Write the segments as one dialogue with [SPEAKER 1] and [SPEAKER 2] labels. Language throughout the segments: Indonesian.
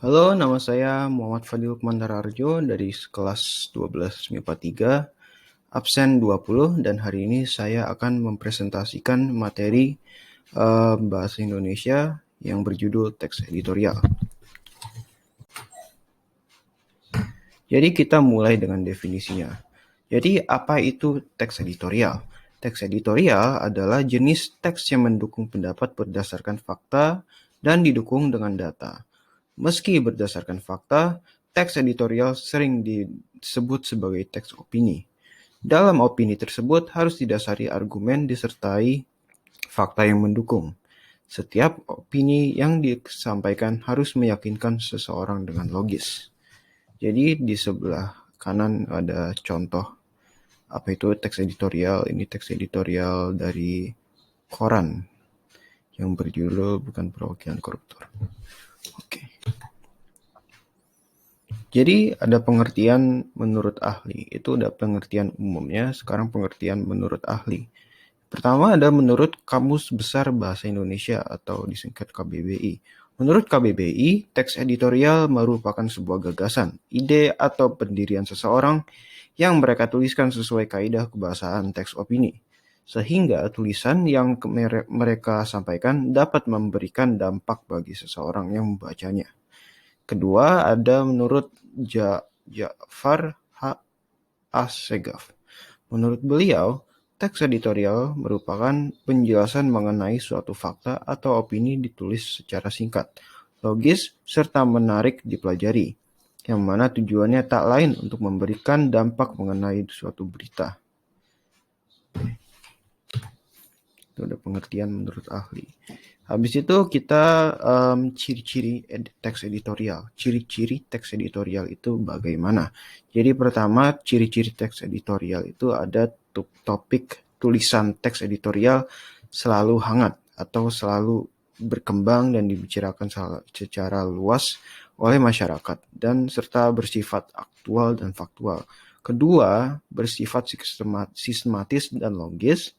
[SPEAKER 1] Halo, nama saya Muhammad Fadil Mandararjo dari kelas 12 MIPA 3, absen 20, dan hari ini saya akan mempresentasikan materi bahasa Indonesia yang berjudul teks editorial. Jadi kita mulai dengan definisinya. Jadi apa itu teks editorial? Teks editorial adalah jenis teks yang mendukung pendapat berdasarkan fakta dan didukung dengan data. Meski berdasarkan fakta, teks editorial sering disebut sebagai teks opini. Dalam opini tersebut harus didasari argumen disertai fakta yang mendukung. Setiap opini yang disampaikan harus meyakinkan seseorang dengan logis. Jadi di sebelah kanan ada contoh apa itu teks editorial. Ini teks editorial dari koran yang berjudul Bukan Perwakilan Koruptor. Oke. Jadi ada pengertian menurut ahli, itu ada pengertian umumnya, sekarang pengertian menurut ahli. Pertama ada menurut Kamus Besar Bahasa Indonesia atau disingkat KBBI. Menurut KBBI, teks editorial merupakan sebuah gagasan, ide atau pendirian seseorang yang mereka tuliskan sesuai kaidah kebahasaan teks opini. Sehingga tulisan yang mereka sampaikan dapat memberikan dampak bagi seseorang yang membacanya. Kedua, ada menurut Ja'far H. Assegaf. Menurut beliau, teks editorial merupakan penjelasan mengenai suatu fakta atau opini ditulis secara singkat, logis, serta menarik dipelajari, yang mana tujuannya tak lain untuk memberikan dampak mengenai suatu berita. Itu ada pengertian menurut ahli. Habis itu kita ciri-ciri teks editorial. Ciri-ciri teks editorial itu bagaimana? Jadi pertama, ciri-ciri teks editorial itu ada topik tulisan teks editorial selalu hangat atau selalu berkembang dan dibicarakan secara luas oleh masyarakat dan serta bersifat aktual dan faktual. Kedua, bersifat sistematis dan logis.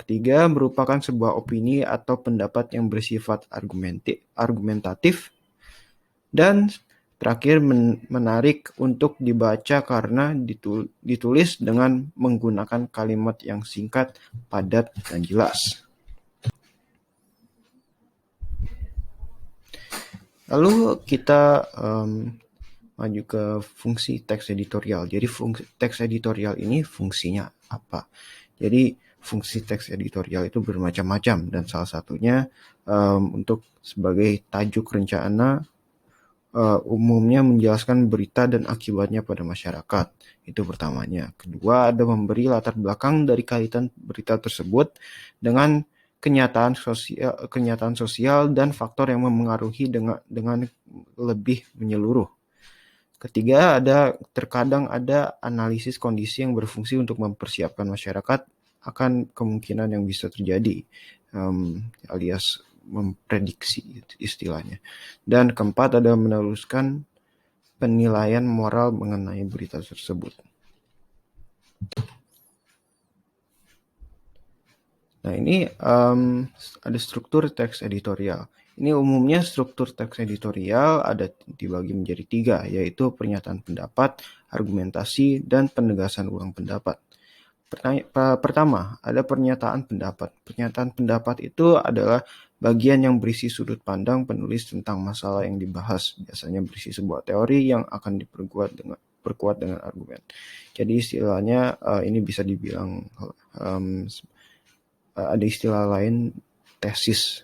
[SPEAKER 1] Ketiga, merupakan sebuah opini atau pendapat yang bersifat argumentatif. Dan terakhir, menarik untuk dibaca karena ditulis dengan menggunakan kalimat yang singkat, padat, dan jelas. Lalu kita maju ke fungsi teks editorial. Jadi teks editorial ini fungsinya apa? Jadi fungsi teks editorial itu bermacam-macam dan salah satunya untuk sebagai tajuk rencana umumnya menjelaskan berita dan akibatnya pada masyarakat. Itu pertamanya. Kedua, ada memberi latar belakang dari kaitan berita tersebut dengan kenyataan sosial dan faktor yang memengaruhi dengan lebih menyeluruh. Ketiga, terkadang ada analisis kondisi yang berfungsi untuk mempersiapkan masyarakat akan kemungkinan yang bisa terjadi, alias memprediksi istilahnya. Dan keempat, ada meneruskan penilaian moral mengenai berita tersebut. Nah, ini ada struktur teks editorial. Ini umumnya struktur teks editorial ada dibagi menjadi 3, yaitu pernyataan pendapat, argumentasi, dan penegasan ulang pendapat. Pertama, ada pernyataan pendapat. Pernyataan pendapat itu adalah bagian yang berisi sudut pandang penulis tentang masalah yang dibahas. Biasanya berisi sebuah teori yang akan diperkuat dengan argumen. Jadi istilahnya ini bisa dibilang ada istilah lain tesis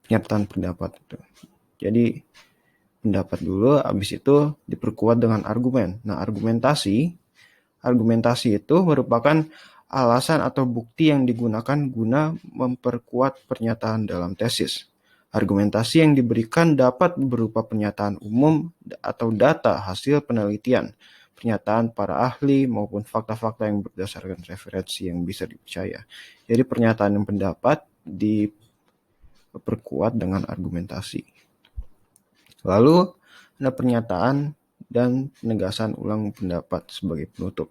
[SPEAKER 1] pernyataan pendapat itu. Jadi pendapat dulu, habis itu diperkuat dengan argumen. Nah, argumentasi itu merupakan alasan atau bukti yang digunakan guna memperkuat pernyataan dalam tesis. Argumentasi yang diberikan dapat berupa pernyataan umum atau data hasil penelitian, pernyataan para ahli maupun fakta-fakta yang berdasarkan referensi yang bisa dipercaya. Jadi pernyataan dan pendapat diperkuat dengan argumentasi. Lalu ada pernyataan dan penegasan ulang pendapat sebagai penutup.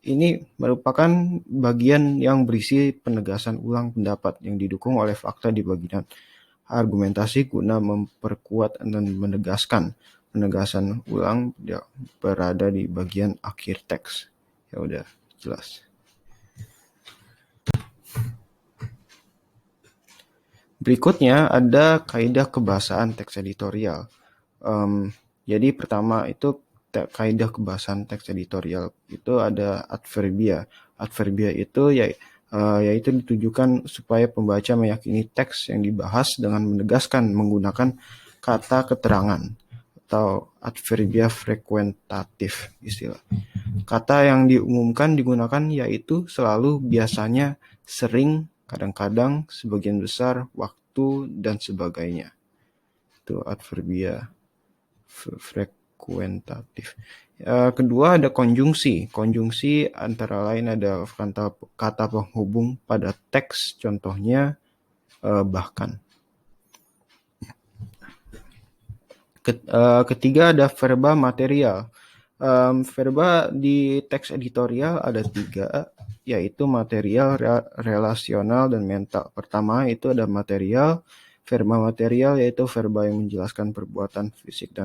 [SPEAKER 1] Ini merupakan bagian yang berisi penegasan ulang pendapat yang didukung oleh fakta di bagian argumentasi guna memperkuat dan menegaskan. Penegasan ulang berada di bagian akhir teks. Ya udah, jelas. Berikutnya ada kaidah kebahasaan teks editorial. Jadi pertama itu kaidah kebahasaan teks editorial itu ada adverbia. Adverbia itu yaitu ditujukan supaya pembaca meyakini teks yang dibahas dengan menegaskan menggunakan kata keterangan atau adverbia frekuentatif istilah. Kata yang diumumkan digunakan yaitu selalu, biasanya, sering, kadang-kadang, sebagian besar, waktu, dan sebagainya. Itu adverbia frekuentatif. Kedua ada konjungsi. Konjungsi antara lain ada kata penghubung pada teks, contohnya bahkan. Ketiga ada verba material. Verba di teks editorial ada 3, yaitu material, relasional, dan mental. Pertama itu ada material. Verba material yaitu verba yang menjelaskan perbuatan fisik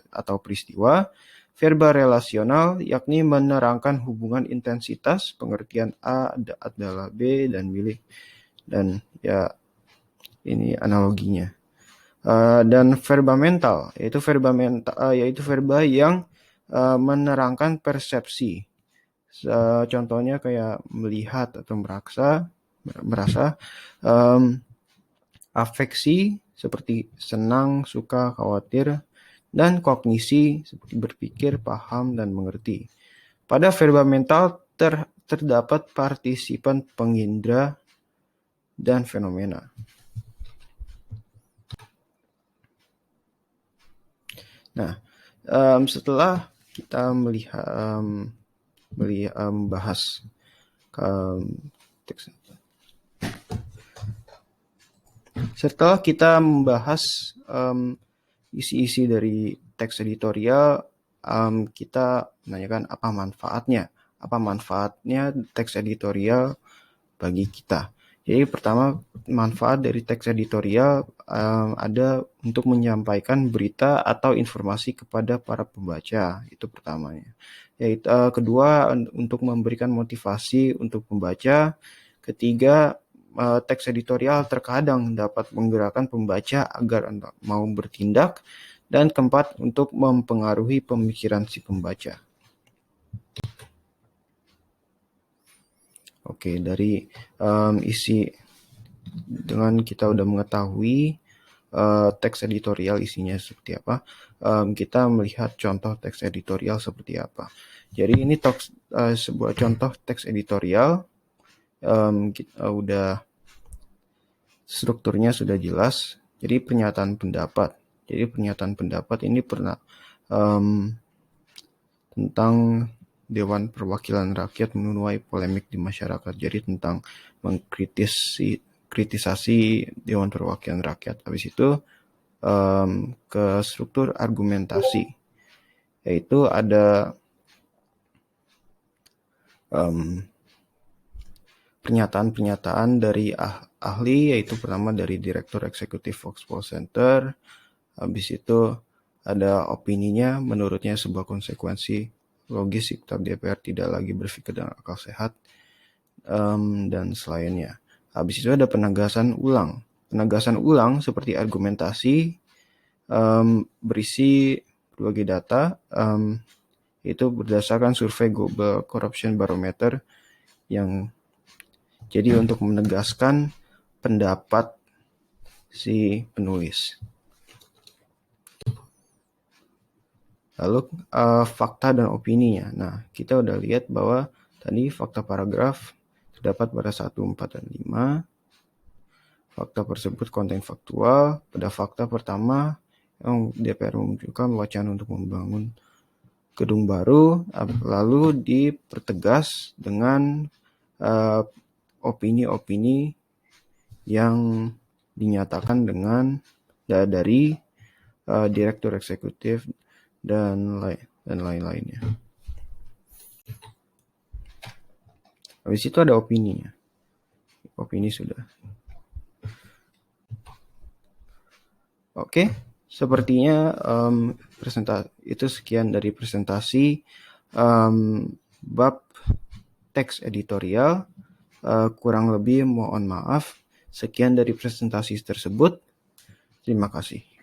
[SPEAKER 1] atau peristiwa. Verba relasional yakni menerangkan hubungan intensitas, pengertian A adalah B dan milik. Dan ya ini analoginya. Dan verba mental yaitu verba yang menerangkan persepsi. Contohnya kayak melihat atau merasa. Afeksi seperti senang, suka, khawatir, dan kognisi seperti berpikir, paham, dan mengerti. Pada verba mental terdapat partisipan pengindra dan fenomena. Nah, setelah kita membahas teks, setelah kita membahas isi-isi dari teks editorial, kita menanyakan apa manfaatnya teks editorial bagi kita. Jadi pertama, manfaat dari teks editorial ada untuk menyampaikan berita atau informasi kepada para pembaca, itu pertamanya. Yaitu kedua, untuk memberikan motivasi untuk pembaca. Ketiga, teks editorial terkadang dapat menggerakkan pembaca agar mau bertindak. Dan keempat, untuk mempengaruhi pemikiran si pembaca. Oke, dari isi, dengan kita udah mengetahui teks editorial isinya seperti apa, kita melihat contoh teks editorial seperti apa. Jadi ini sebuah contoh teks editorial. Kita strukturnya sudah jelas. Jadi pernyataan pendapat. Jadi pernyataan pendapat ini tentang Dewan Perwakilan Rakyat menuai polemik di masyarakat. Jadi tentang kritisasi Dewan Perwakilan Rakyat. Habis itu ke struktur argumentasi, yaitu ada pernyataan-pernyataan dari ahli, yaitu pertama dari Direktur Eksekutif Foxpol Center. Habis itu ada opininya, menurutnya sebuah konsekuensi logis sikap DPR tidak lagi berpikir dengan akal sehat, dan selainnya. Habis itu ada penegasan ulang. Penegasan ulang seperti argumentasi berisi berbagai data, itu berdasarkan survei Global Corruption Barometer, yang jadi untuk menegaskan pendapat si penulis. Lalu fakta dan opininya. Nah, kita udah lihat bahwa tadi fakta paragraf terdapat pada 1, 4, dan 5. Fakta tersebut konten faktual. Pada fakta pertama, yang DPR memunculkan wacana untuk membangun gedung baru, lalu dipertegas dengan opini-opini yang dinyatakan dari Direktur Eksekutif dan lain-lainnya. Habis itu ada opininya. Opini sudah. Oke, sepertinya itu sekian dari presentasi bab teks editorial. Kurang lebih mohon maaf. Sekian dari presentasi tersebut. Terima kasih.